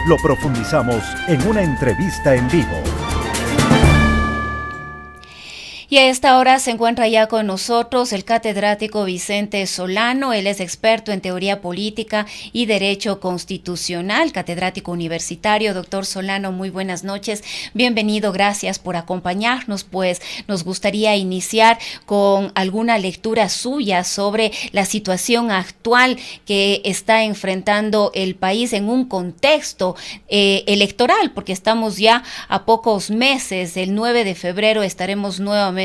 Lo profundizamos en una entrevista en vivo. Y a esta hora se encuentra ya con nosotros el catedrático Vicente Solano. Él es experto en teoría política y derecho constitucional, catedrático universitario. Doctor Solano, muy buenas noches. Bienvenido, gracias por acompañarnos. Pues nos gustaría iniciar con alguna lectura suya sobre la situación actual que está enfrentando el país en un contexto electoral, porque estamos ya a pocos meses. El 9 de febrero estaremos nuevamente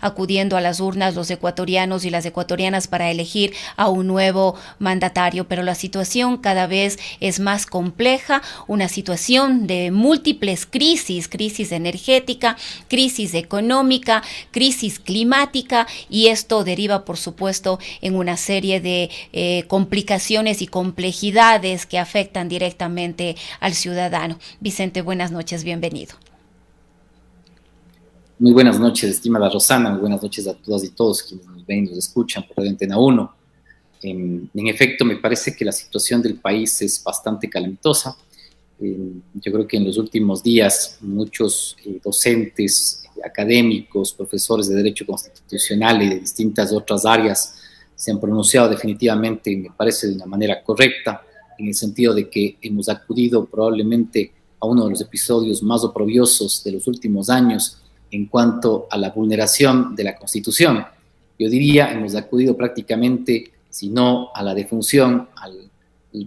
acudiendo a las urnas los ecuatorianos y las ecuatorianas para elegir a un nuevo mandatario, pero la situación cada vez es más compleja, una situación de múltiples crisis energética, crisis económica, crisis climática, y esto deriva, por supuesto, en una serie de complicaciones y complejidades que afectan directamente al ciudadano. Vicente, buenas noches, bienvenido. Muy buenas noches, estimada Rosana, muy buenas noches a todas y todos quienes nos ven y nos escuchan por Radio Antena 1. En efecto, me parece que la situación del país es bastante calamitosa. Yo creo que en los últimos días muchos docentes, académicos, profesores de Derecho Constitucional y de distintas otras áreas se han pronunciado definitivamente, me parece, de una manera correcta, en el sentido de que hemos acudido probablemente a uno de los episodios más oprobiosos de los últimos años en cuanto a la vulneración de la Constitución. Yo diría, hemos acudido prácticamente, si no a la defunción, al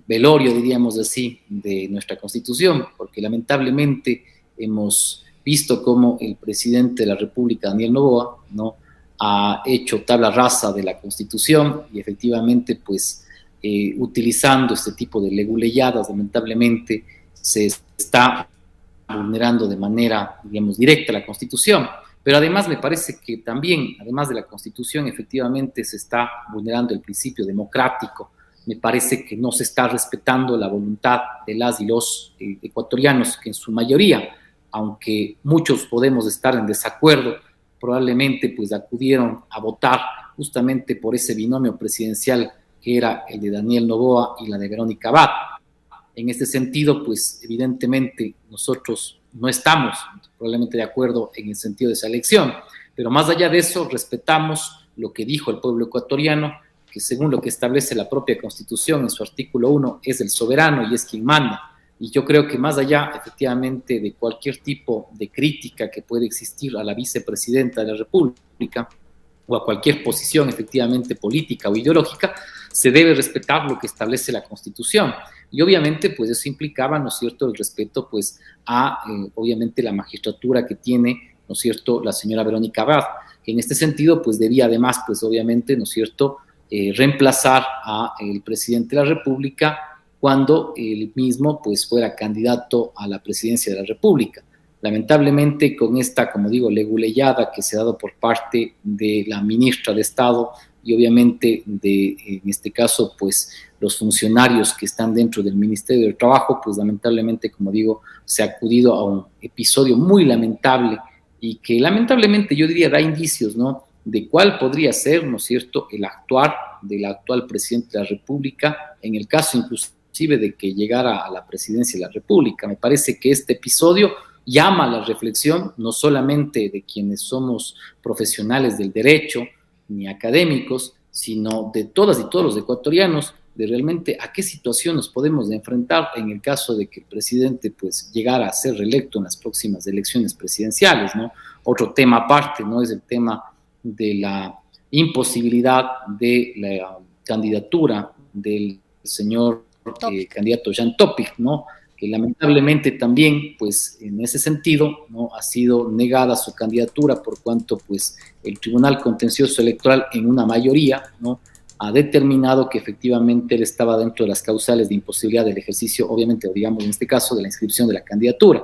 velorio, diríamos así, de nuestra Constitución, porque lamentablemente hemos visto cómo el presidente de la República, Daniel Noboa, ¿no?, ha hecho tabla rasa de la Constitución y efectivamente, pues, utilizando este tipo de leguleyadas, lamentablemente se está vulnerando de manera, digamos, directa la Constitución. Pero además me parece que también, además de la Constitución, efectivamente se está vulnerando el principio democrático. Me parece que no se está respetando la voluntad de las y los ecuatorianos, que en su mayoría, aunque muchos podemos estar en desacuerdo, probablemente pues acudieron a votar justamente por ese binomio presidencial que era el de Daniel Noboa y la de Verónica Abad. En este sentido, pues evidentemente nosotros no estamos probablemente de acuerdo en el sentido de esa elección, pero más allá de eso respetamos lo que dijo el pueblo ecuatoriano, que según lo que establece la propia Constitución en su artículo 1 es el soberano y es quien manda. Y yo creo que más allá efectivamente de cualquier tipo de crítica que puede existir a la vicepresidenta de la República o a cualquier posición efectivamente política o ideológica, se debe respetar lo que establece la Constitución. Y obviamente, pues eso implicaba, ¿no es cierto?, el respeto, pues, a, obviamente, la magistratura que tiene, ¿no es cierto?, la señora Verónica Abad, que en este sentido, pues, debía además, pues, obviamente, ¿no es cierto?, reemplazar al presidente de la República cuando él mismo, pues, fuera candidato a la presidencia de la República. Lamentablemente, con esta, como digo, leguleyada que se ha dado por parte de la ministra de Estado y obviamente en este caso, pues, los funcionarios que están dentro del Ministerio del Trabajo, pues lamentablemente, como digo, se ha acudido a un episodio muy lamentable y que lamentablemente yo diría da indicios, ¿no?, de cuál podría ser, ¿no es cierto?, el actuar del actual presidente de la República en el caso inclusive de que llegara a la presidencia de la República. Me parece que este episodio llama a la reflexión no solamente de quienes somos profesionales del derecho ni académicos, sino de todas y todos los ecuatorianos, de realmente a qué situación nos podemos enfrentar en el caso de que el presidente pues llegara a ser reelecto en las próximas elecciones presidenciales, ¿no? Otro tema aparte, ¿no?, es el tema de la imposibilidad de la candidatura del señor candidato Jan Topic, ¿no?, que lamentablemente también, pues, en ese sentido, ¿no?, ha sido negada su candidatura por cuanto, pues, el Tribunal Contencioso Electoral en una mayoría, ¿no?, ha determinado que efectivamente él estaba dentro de las causales de imposibilidad del ejercicio, obviamente, digamos, en este caso, de la inscripción de la candidatura.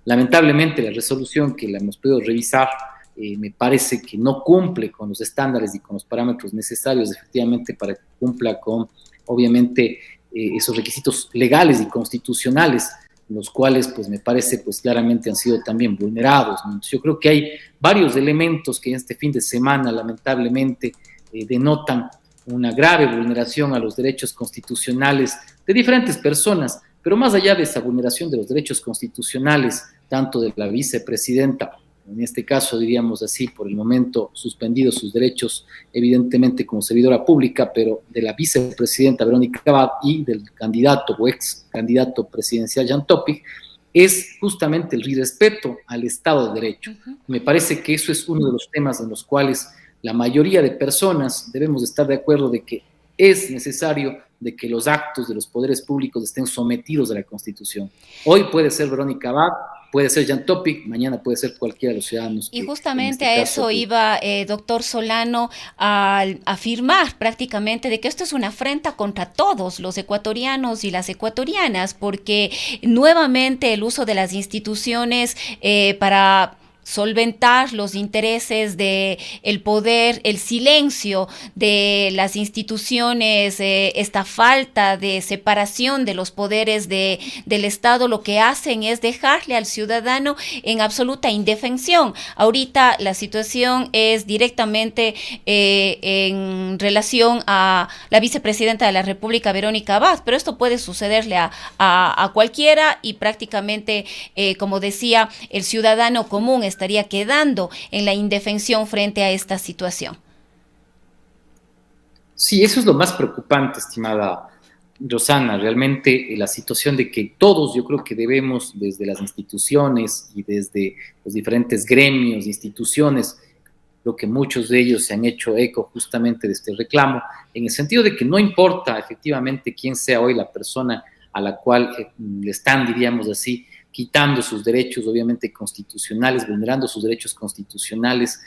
Lamentablemente, la resolución que la hemos podido revisar me parece que no cumple con los estándares y con los parámetros necesarios, efectivamente, para que cumpla con, obviamente, esos requisitos legales y constitucionales, los cuales, pues, me parece, pues, claramente han sido también vulnerados, ¿no? Entonces, yo creo que hay varios elementos que en este fin de semana, lamentablemente, denotan una grave vulneración a los derechos constitucionales de diferentes personas, Pero más allá de esa vulneración de los derechos constitucionales, tanto de la vicepresidenta, en este caso diríamos así, por el momento suspendidos sus derechos, evidentemente como servidora pública, pero de la vicepresidenta Verónica Abad y del candidato o ex candidato presidencial Jan Topic, es justamente el irrespeto al Estado de Derecho. Me parece que eso es uno de los temas en los cuales la mayoría de personas debemos estar de acuerdo de que es necesario de que los actos de los poderes públicos estén sometidos a la Constitución. Hoy puede ser Verónica Abad, puede ser Jan Topic, mañana puede ser cualquiera de los ciudadanos. Y justamente a eso iba, doctor Solano, a afirmar prácticamente de que esto es una afrenta contra todos los ecuatorianos y las ecuatorianas, porque nuevamente el uso de las instituciones para solventar los intereses de el poder, el silencio de las instituciones, esta falta de separación de los poderes del Estado, lo que hacen es dejarle al ciudadano en absoluta indefensión. Ahorita la situación es directamente en relación a la vicepresidenta de la República, Verónica Abad, pero esto puede sucederle a cualquiera y prácticamente, como decía, el ciudadano común estaría quedando en la indefensión frente a esta situación. Sí, eso es lo más preocupante, estimada Rosana, realmente la situación de que todos, yo creo que debemos, desde las instituciones y desde los diferentes gremios, instituciones, creo que muchos de ellos se han hecho eco justamente de este reclamo, en el sentido de que no importa efectivamente quién sea hoy la persona a la cual le están, diríamos así, quitando sus derechos, obviamente, constitucionales, vulnerando sus derechos constitucionales,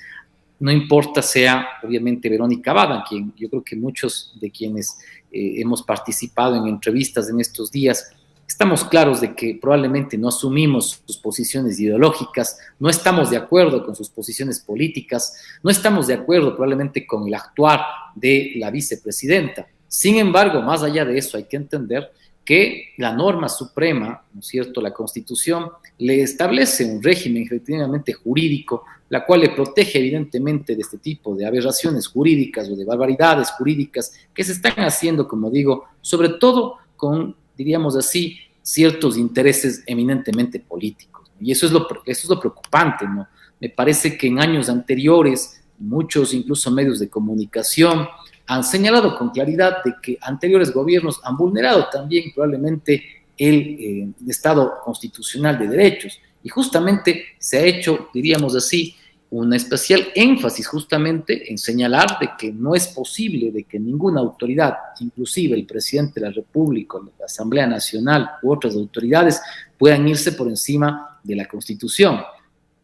no importa sea, obviamente, Verónica Abad, quien yo creo que muchos de quienes hemos participado en entrevistas en estos días, estamos claros de que probablemente no asumimos sus posiciones ideológicas, no estamos de acuerdo con sus posiciones políticas, no estamos de acuerdo probablemente con el actuar de la vicepresidenta. Sin embargo, más allá de eso, hay que entender que la norma suprema, ¿no es cierto?, la Constitución, le establece un régimen efectivamente jurídico, la cual le protege evidentemente de este tipo de aberraciones jurídicas o de barbaridades jurídicas que se están haciendo, como digo, sobre todo con, diríamos así, ciertos intereses eminentemente políticos. Y eso es lo preocupante, ¿no? Me parece que en años anteriores, muchos incluso medios de comunicación han señalado con claridad de que anteriores gobiernos han vulnerado también probablemente el Estado constitucional de derechos. Y justamente se ha hecho, diríamos así, un especial énfasis justamente en señalar de que no es posible de que ninguna autoridad, inclusive el presidente de la República, la Asamblea Nacional u otras autoridades, puedan irse por encima de la Constitución.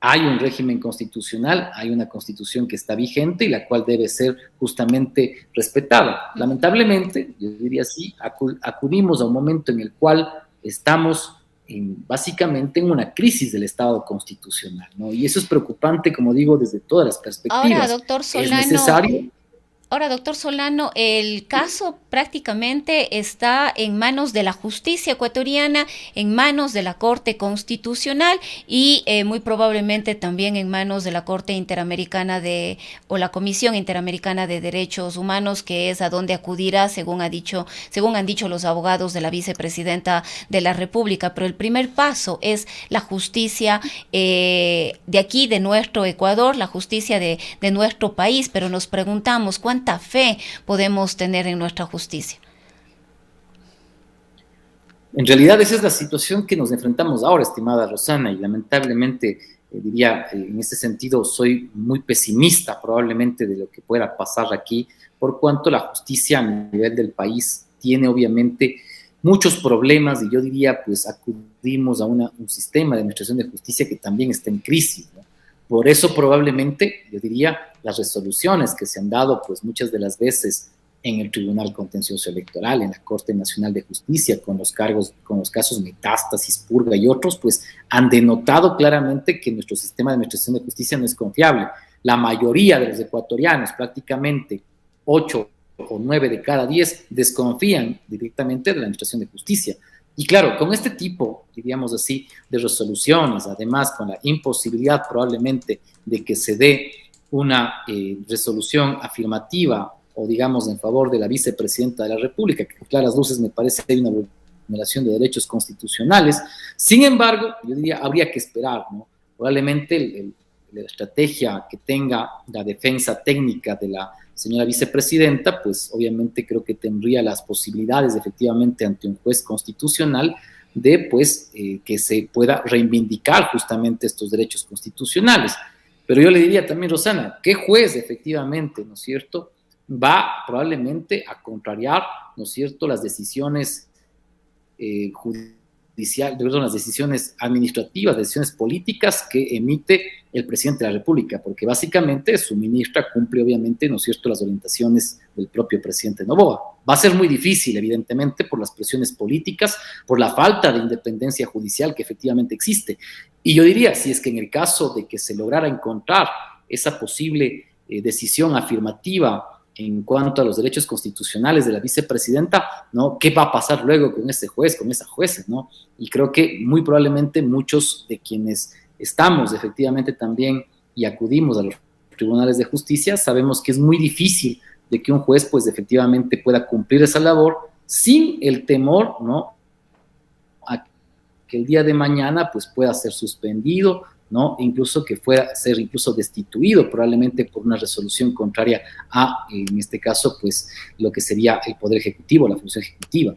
Hay un régimen constitucional, hay una constitución que está vigente y la cual debe ser justamente respetada. Lamentablemente, yo diría así, acudimos a un momento en el cual estamos básicamente en una crisis del Estado constitucional, ¿no? Y eso es preocupante, como digo, desde todas las perspectivas. Ahora, doctor Solano, es necesario... Ahora, doctor Solano, el caso prácticamente está en manos de la justicia ecuatoriana, en manos de la Corte Constitucional y muy probablemente también en manos de la Corte Interamericana o la Comisión Interamericana de Derechos Humanos, que es a donde acudirá, según han dicho los abogados de la vicepresidenta de la República. Pero el primer paso es la justicia de aquí, de nuestro Ecuador, la justicia de nuestro país, pero nos preguntamos ¿cuánta fe podemos tener en nuestra justicia? En realidad esa es la situación que nos enfrentamos ahora, estimada Rosana, y lamentablemente diría, en este sentido soy muy pesimista probablemente de lo que pueda pasar aquí, por cuanto la justicia a nivel del país tiene obviamente muchos problemas y yo diría pues acudimos a un sistema de administración de justicia que también está en crisis, ¿no? Por eso probablemente, yo diría, las resoluciones que se han dado, pues muchas de las veces en el Tribunal Contencioso Electoral, en la Corte Nacional de Justicia, con los casos Metástasis, Purga y otros, pues han denotado claramente que nuestro sistema de administración de justicia no es confiable. La mayoría de los ecuatorianos, prácticamente 8 o 9 de cada 10, desconfían directamente de la administración de justicia. Y claro, con este tipo, diríamos así, de resoluciones, además con la imposibilidad probablemente de que se dé una resolución afirmativa o digamos en favor de la vicepresidenta de la República, que a claras luces me parece hay una vulneración de derechos constitucionales. Sin embargo, yo diría, habría que esperar, ¿no? Probablemente la estrategia que tenga la defensa técnica de la señora vicepresidenta, pues obviamente creo que tendría las posibilidades efectivamente ante un juez constitucional de pues que se pueda reivindicar justamente estos derechos constitucionales. Pero yo le diría también, Rosana, ¿qué juez efectivamente, ¿no es cierto?, va probablemente a contrariar, ¿no es cierto?, las decisiones las decisiones administrativas, decisiones políticas que emite el presidente de la República, porque básicamente su ministra cumple obviamente, ¿no es cierto?, las orientaciones del propio presidente Noboa. Va a ser muy difícil, evidentemente, por las presiones políticas, por la falta de independencia judicial que efectivamente existe. Y yo diría, si es que en el caso de que se lograra encontrar esa posible decisión afirmativa en cuanto a los derechos constitucionales de la vicepresidenta, ¿no?, ¿qué va a pasar luego con ese juez, con esa jueza, ¿no? Y creo que muy probablemente muchos de quienes estamos efectivamente también y acudimos a los tribunales de justicia, sabemos que es muy difícil de que un juez pues efectivamente pueda cumplir esa labor sin el temor, ¿no?, a que el día de mañana pues pueda ser suspendido, ¿no?, incluso que pueda ser incluso destituido probablemente por una resolución contraria a, en este caso, pues lo que sería el Poder Ejecutivo, la función ejecutiva.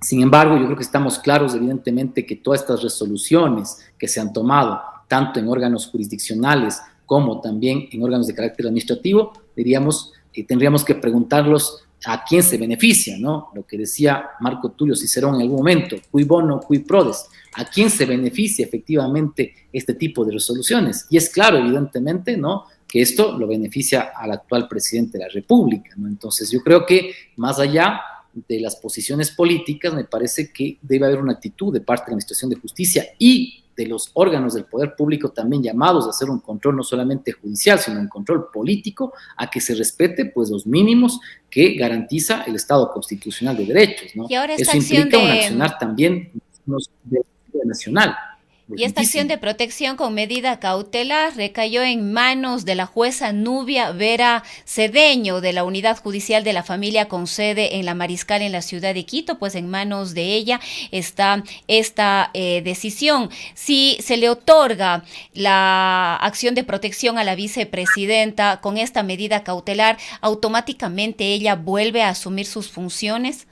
Sin embargo, yo creo que estamos claros, evidentemente, que todas estas resoluciones que se han tomado, tanto en órganos jurisdiccionales como también en órganos de carácter administrativo, diríamos, tendríamos que preguntarlos a quién se beneficia, ¿no? Lo que decía Marco Tulio Cicerón en algún momento, cui bono, cui prodest, ¿a quién se beneficia efectivamente este tipo de resoluciones? Y es claro, evidentemente, ¿no?, que esto lo beneficia al actual presidente de la República, ¿no? Entonces yo creo que más allá de las posiciones políticas, me parece que debe haber una actitud de parte de la Administración de Justicia y de los órganos del poder público también llamados a hacer un control no solamente judicial, sino un control político, a que se respete pues los mínimos que garantiza el Estado constitucional de derechos, ¿no? Y ahora Eso implica un accionar también de nacional. Y esta acción de protección con medida cautelar recayó en manos de la jueza Nubia Vera Cedeño de la Unidad Judicial de la Familia con sede en La Mariscal en la ciudad de Quito, pues en manos de ella está esta decisión. Si se le otorga la acción de protección a la vicepresidenta con esta medida cautelar, ¿automáticamente ella vuelve a asumir sus funciones?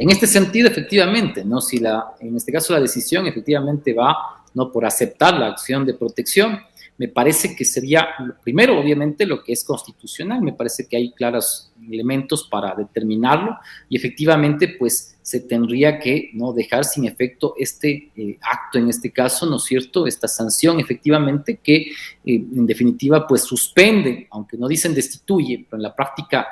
En este sentido, efectivamente, ¿no? Si en este caso la decisión efectivamente va, ¿no?, por aceptar la acción de protección, me parece que sería, primero, obviamente, lo que es constitucional, me parece que hay claros elementos para determinarlo y efectivamente, pues, se tendría que, ¿no?, dejar sin efecto este acto, en este caso, ¿no es cierto?, esta sanción, efectivamente, que en definitiva, pues, suspende, aunque no dicen destituye, pero en la práctica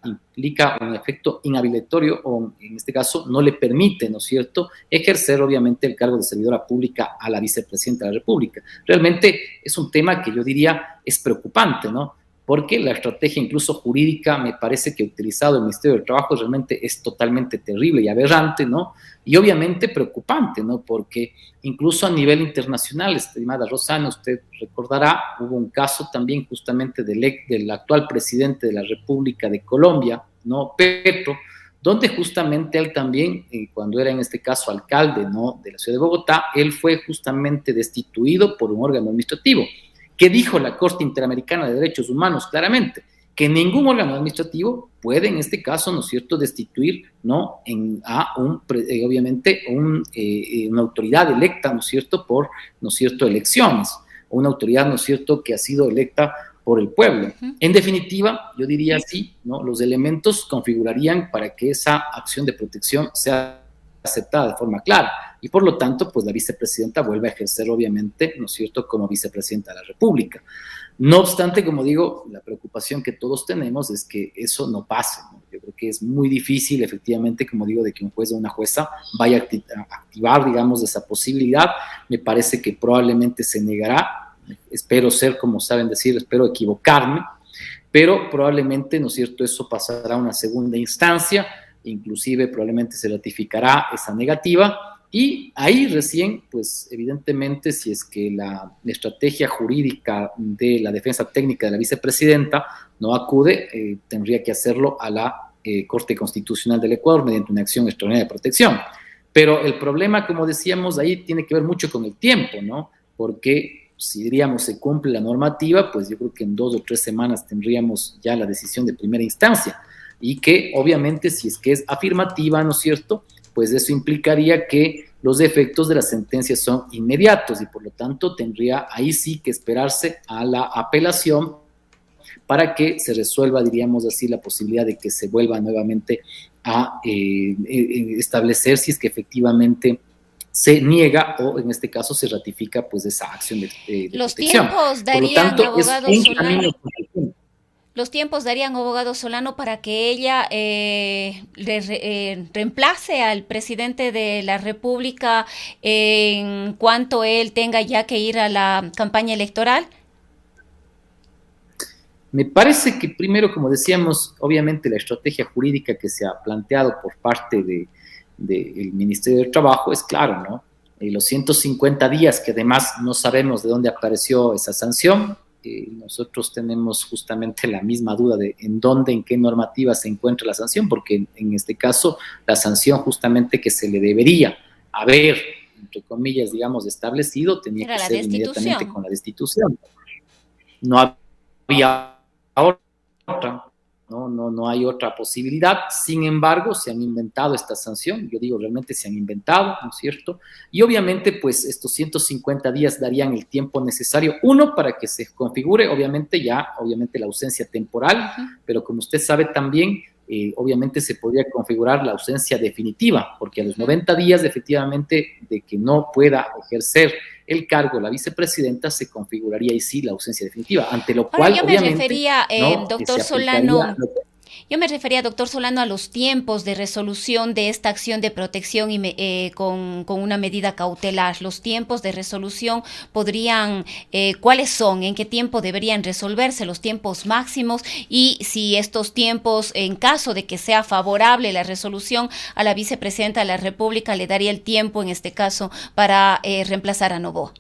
implica un efecto inhabilitorio o en este caso no le permite, ¿no es cierto?, ejercer obviamente el cargo de servidora pública a la vicepresidenta de la República. Realmente es un tema que yo diría es preocupante, ¿no?, porque la estrategia incluso jurídica me parece que utilizado el Ministerio del Trabajo realmente es totalmente terrible y aberrante, ¿no? Y obviamente preocupante, ¿no? Porque incluso a nivel internacional, estimada Rosana, usted recordará, hubo un caso también justamente del actual presidente de la República de Colombia, ¿no?, Petro, donde justamente él también, cuando era en este caso alcalde, ¿no?, de la ciudad de Bogotá, él fue justamente destituido por un órgano administrativo. ¿Qué dijo la Corte Interamericana de Derechos Humanos? Claramente, que ningún órgano administrativo puede, en este caso, ¿no es cierto?, destituir, ¿no?, obviamente, una autoridad electa, ¿no es cierto?, por, ¿no es cierto?, elecciones, o una autoridad, ¿no es cierto?, que ha sido electa por el pueblo. En definitiva, yo diría así, ¿no?, los elementos configurarían para que esa acción de protección sea aceptada de forma clara y por lo tanto pues la vicepresidenta vuelve a ejercer obviamente, ¿no es cierto?, como vicepresidenta de la República. No obstante, como digo, la preocupación que todos tenemos es que eso no pase, ¿no? Yo creo que es muy difícil efectivamente, como digo, de que un juez o una jueza vaya a activar, digamos, esa posibilidad. Me parece que probablemente se negará, espero ser, como saben decir, espero equivocarme, pero probablemente, ¿no es cierto?, eso pasará a una segunda instancia, inclusive probablemente se ratificará esa negativa y ahí recién, pues evidentemente, si es que la estrategia jurídica de la defensa técnica de la vicepresidenta no acude, tendría que hacerlo a la Corte Constitucional del Ecuador mediante una acción extraordinaria de protección. Pero el problema, como decíamos, ahí tiene que ver mucho con el tiempo, ¿no? Porque si diríamos se cumple la normativa, pues yo creo que en 2 o 3 semanas tendríamos ya la decisión de primera instancia. Y que obviamente si es que es afirmativa, ¿no es cierto?, pues eso implicaría que los efectos de la sentencia son inmediatos y por lo tanto tendría ahí sí que esperarse a la apelación para que se resuelva, diríamos así, la posibilidad de que se vuelva nuevamente a establecer si es que efectivamente se niega o en este caso se ratifica pues esa acción de Los protección. tiempos Por lo darían, tanto, es abogado un Solano, camino. los tiempos darían, abogado Solano, para que ella reemplace al presidente de la República en cuanto él tenga ya que ir a la campaña electoral. Me parece que primero, como decíamos, obviamente la estrategia jurídica que se ha planteado por parte del Ministerio del Trabajo es claro, ¿no? Los 150 días, que además no sabemos de dónde apareció esa sanción, nosotros tenemos justamente la misma duda de en dónde, en qué normativa se encuentra la sanción, porque en este caso la sanción justamente que se le debería haber, entre comillas, digamos, establecido, tenía que ser inmediatamente con la destitución. No había otra, no hay otra posibilidad. Sin embargo, se han inventado esta sanción, yo digo, realmente se han inventado, ¿no es cierto? Y obviamente, pues, estos 150 días darían el tiempo necesario, uno, para que se configure, obviamente, la ausencia temporal, pero como usted sabe también, obviamente se podría configurar la ausencia definitiva, porque a los 90 días, efectivamente, de que no pueda ejercer el cargo la vicepresidenta, se configuraría ahí sí la ausencia definitiva, ante lo cual, yo obviamente, me refería, ¿no?, doctor Solano, yo me refería, doctor Solano, a los tiempos de resolución de esta acción de protección y con una medida cautelar. Los tiempos de resolución podrían, ¿cuáles son? ¿En qué tiempo deberían resolverse los tiempos máximos? Y si estos tiempos, en caso de que sea favorable la resolución a la vicepresidenta de la República, le daría el tiempo, en este caso, para reemplazar a Noboa.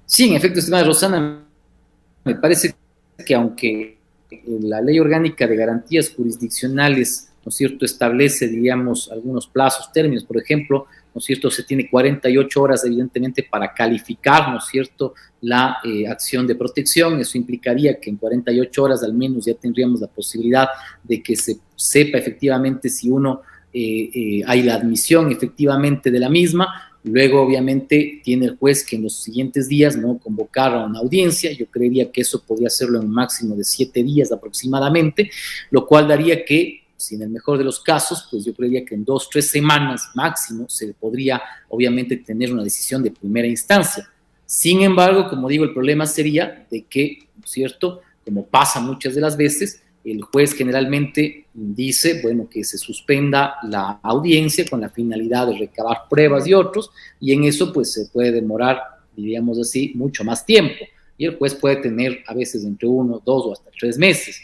Sí, en efecto, estimada Rosana, me parece que aunque la Ley Orgánica de Garantías Jurisdiccionales, ¿no es cierto?, establece, digamos, algunos plazos, términos, por ejemplo, ¿no es cierto?, se tiene 48 horas, evidentemente, para calificar, ¿no es cierto?, la acción de protección. Eso implicaría que en 48 horas al menos ya tendríamos la posibilidad de que se sepa efectivamente si hay la admisión efectivamente de la misma. Luego, obviamente, tiene el juez que en los siguientes días, ¿no?, convocar a una audiencia. Yo creería que eso podría hacerlo en un máximo de 7 días aproximadamente, lo cual daría que, si en el mejor de los casos, pues yo creería que en 2 o 3 semanas máximo se podría, obviamente, tener una decisión de primera instancia. Sin embargo, como digo, el problema sería de que, ¿no es cierto?, como pasa muchas de las veces, el juez generalmente dice, bueno, que se suspenda la audiencia con la finalidad de recabar pruebas y otros, y en eso pues se puede demorar, diríamos así, mucho más tiempo, y el juez puede tener a veces entre 1, 2 o hasta 3 meses.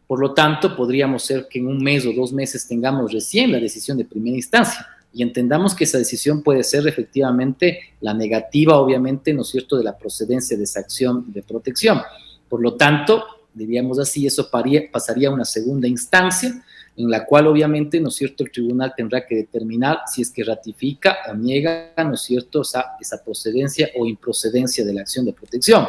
Por lo tanto, podríamos ser que en 1 mes o 2 meses tengamos recién la decisión de primera instancia, y entendamos que esa decisión puede ser efectivamente la negativa, obviamente, ¿no es cierto?, de la procedencia de esa acción de protección. Por lo tanto, diríamos así, eso pasaría a una segunda instancia, en la cual obviamente, ¿no es cierto?, el tribunal tendrá que determinar si es que ratifica o niega, ¿no es cierto?, esa procedencia o improcedencia de la acción de protección.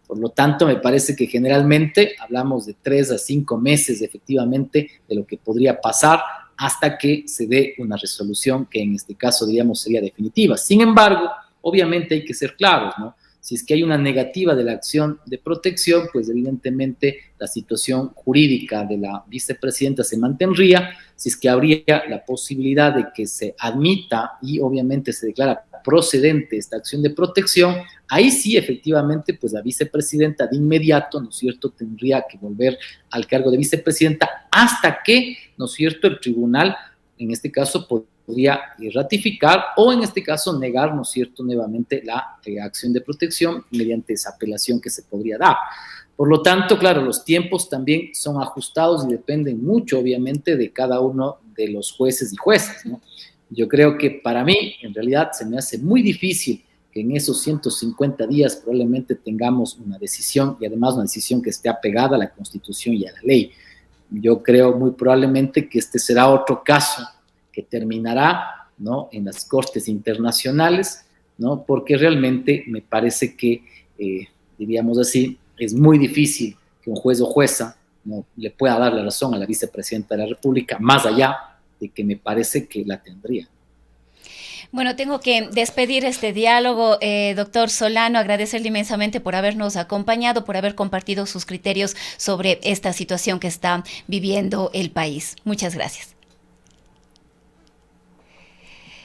Por lo tanto, me parece que generalmente hablamos de 3 a 5 meses efectivamente de lo que podría pasar hasta que se dé una resolución que en este caso, diríamos, sería definitiva. Sin embargo, obviamente hay que ser claros, ¿no? Si es que hay una negativa de la acción de protección, pues evidentemente la situación jurídica de la vicepresidenta se mantendría. Si es que habría la posibilidad de que se admita y obviamente se declara procedente esta acción de protección, ahí sí efectivamente pues la vicepresidenta de inmediato, ¿no es cierto?, tendría que volver al cargo de vicepresidenta hasta que, ¿no es cierto?, el tribunal, en este caso, podría ratificar o en este caso negar, ¿no es cierto?, nuevamente la acción de protección mediante esa apelación que se podría dar. Por lo tanto, claro, los tiempos también son ajustados y dependen mucho, obviamente, de cada uno de los jueces y juezas, ¿no? Yo creo que para mí, en realidad, se me hace muy difícil que en esos 150 días probablemente tengamos una decisión y además una decisión que esté apegada a la Constitución y a la ley. yo creo muy probablemente que este será otro caso que terminará, ¿no?, en las cortes internacionales, ¿no?, porque realmente me parece que, diríamos así, es muy difícil que un juez o jueza, ¿no?, le pueda dar la razón a la vicepresidenta de la República, más allá de que me parece que la tendría. Bueno, tengo que despedir este diálogo, doctor Solano, agradecerle inmensamente por habernos acompañado, por haber compartido sus criterios sobre esta situación que está viviendo el país. Muchas gracias.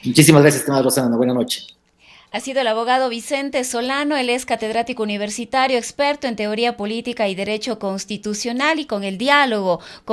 Muchísimas gracias, estimada Rosana. Una buena noche. Ha sido el abogado Vicente Solano, él es catedrático universitario, experto en teoría política y derecho constitucional, y con el diálogo con